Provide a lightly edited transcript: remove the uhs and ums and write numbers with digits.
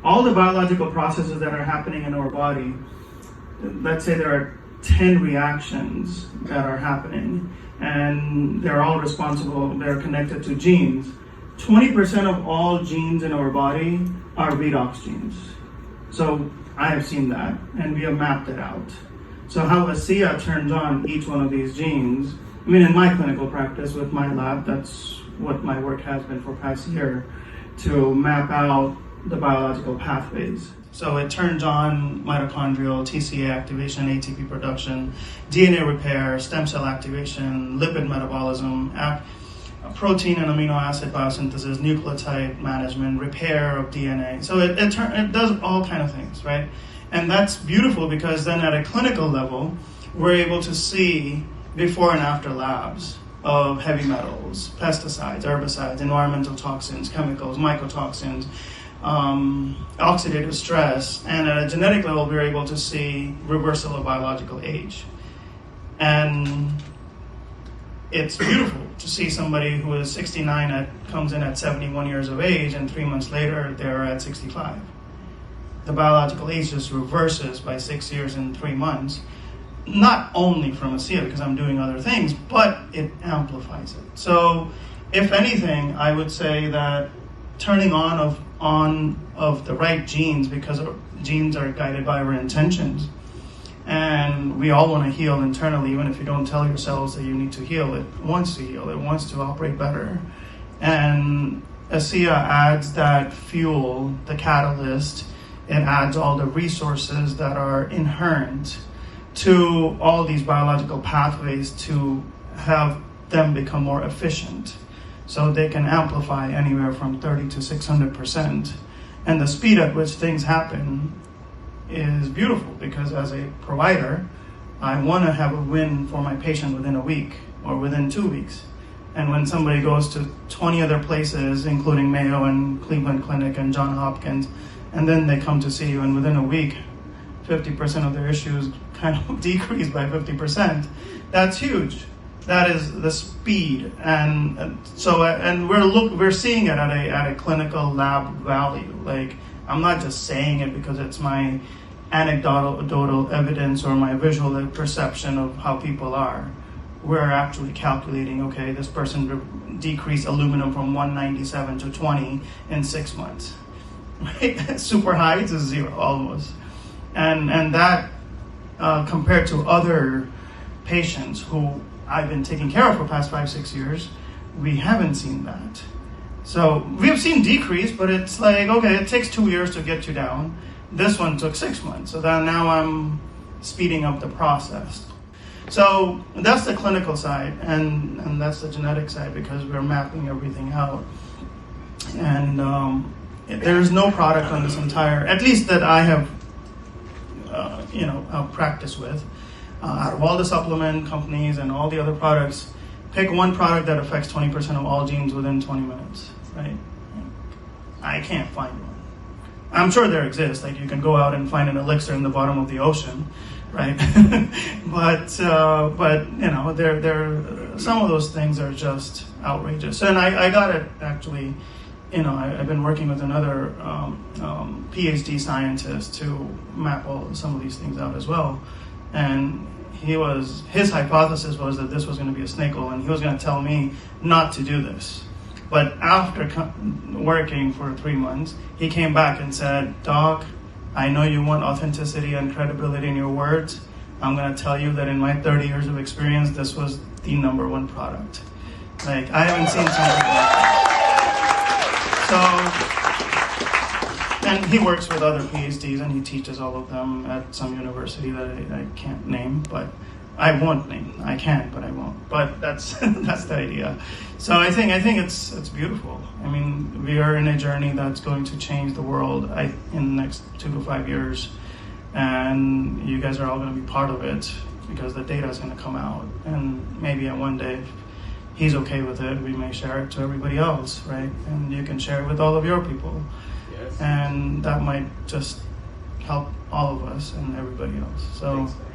all the biological processes that are happening in our body, let's say there are 10 reactions that are happening, and they're all responsible, they're connected to genes. 20% of all genes in our body are redox genes. So I have seen that, and we have mapped it out. So how ASEA turns on each one of these genes, I mean, in my clinical practice with my lab, that's what my work has been for past year, to map out the biological pathways. So it turns on mitochondrial TCA activation, ATP production, DNA repair, stem cell activation, lipid metabolism, protein and amino acid biosynthesis, nucleotide management, repair of DNA. So it does all kind of things, right? And that's beautiful because then at a clinical level, we're able to see before and after labs of heavy metals, pesticides, herbicides, environmental toxins, chemicals, mycotoxins, oxidative stress, and at a genetic level, we're able to see reversal of biological age. And it's beautiful to see somebody who is 69 comes in at 71 years of age, and 3 months later, they're at 65. The biological age just reverses by 6 years and 3 months, not only from ASEA, because I'm doing other things, but it amplifies it. So, if anything, I would say that turning on of the right genes, because our genes are guided by our intentions, and we all want to heal internally, even if you don't tell yourselves that you need to heal. It wants to heal, it wants to operate better. And ASEA adds that fuel, the catalyst, it adds all the resources that are inherent to all these biological pathways to have them become more efficient. So they can amplify anywhere from 30 to 600%. And the speed at which things happen is beautiful, because as a provider, I want to have a win for my patient within a week or within 2 weeks. And when somebody goes to 20 other places, including Mayo and Cleveland Clinic and Johns Hopkins, and then they come to see you, and within a week, 50% of their issues kind of decrease by 50%, that's huge. That is the speed, and we're seeing it at a clinical lab value. Like, I'm not just saying it because it's my anecdotal evidence or my visual perception of how people are. We're actually calculating, okay, this person decreased aluminum from 197 to 20 in 6 months. Right? Super high to zero almost, and that compared to other patients who I've been taking care of for the past 5-6 years, we haven't seen that. So we've seen decrease, but it's like, okay, it takes 2 years to get you down. This one took 6 months, so then now I'm speeding up the process. So that's the clinical side, and that's the genetic side, because we're mapping everything out. And there's no product on this entire, at least that I have, practiced with. Out of all the supplement companies and all the other products, pick one product that affects 20% of all genes within 20 minutes, right? I can't find one. I'm sure there exists, like you can go out and find an elixir in the bottom of the ocean, right? but some of those things are just outrageous. And I got it actually, I've been working with another PhD scientist to map some of these things out as well. And his hypothesis was that this was going to be a snake oil, and he was going to tell me not to do this. But after working for 3 months, he came back and said, "Doc, I know you want authenticity and credibility in your words. I'm going to tell you that in my 30 years of experience, this was the #1 product." Like, I haven't seen something like that. So, and he works with other PhDs, and he teaches all of them at some university that I can't name, but I won't name. I can, but I won't. But that's that's the idea. So I think it's beautiful. I mean, we are in a journey that's going to change the world in the next 2 to 5 years, and you guys are all going to be part of it, because the data is going to come out, and maybe one day, if he's okay with it, we may share it to everybody else, right? And you can share it with all of your people. Yes. And that might just help all of us and everybody else. So. Thanks.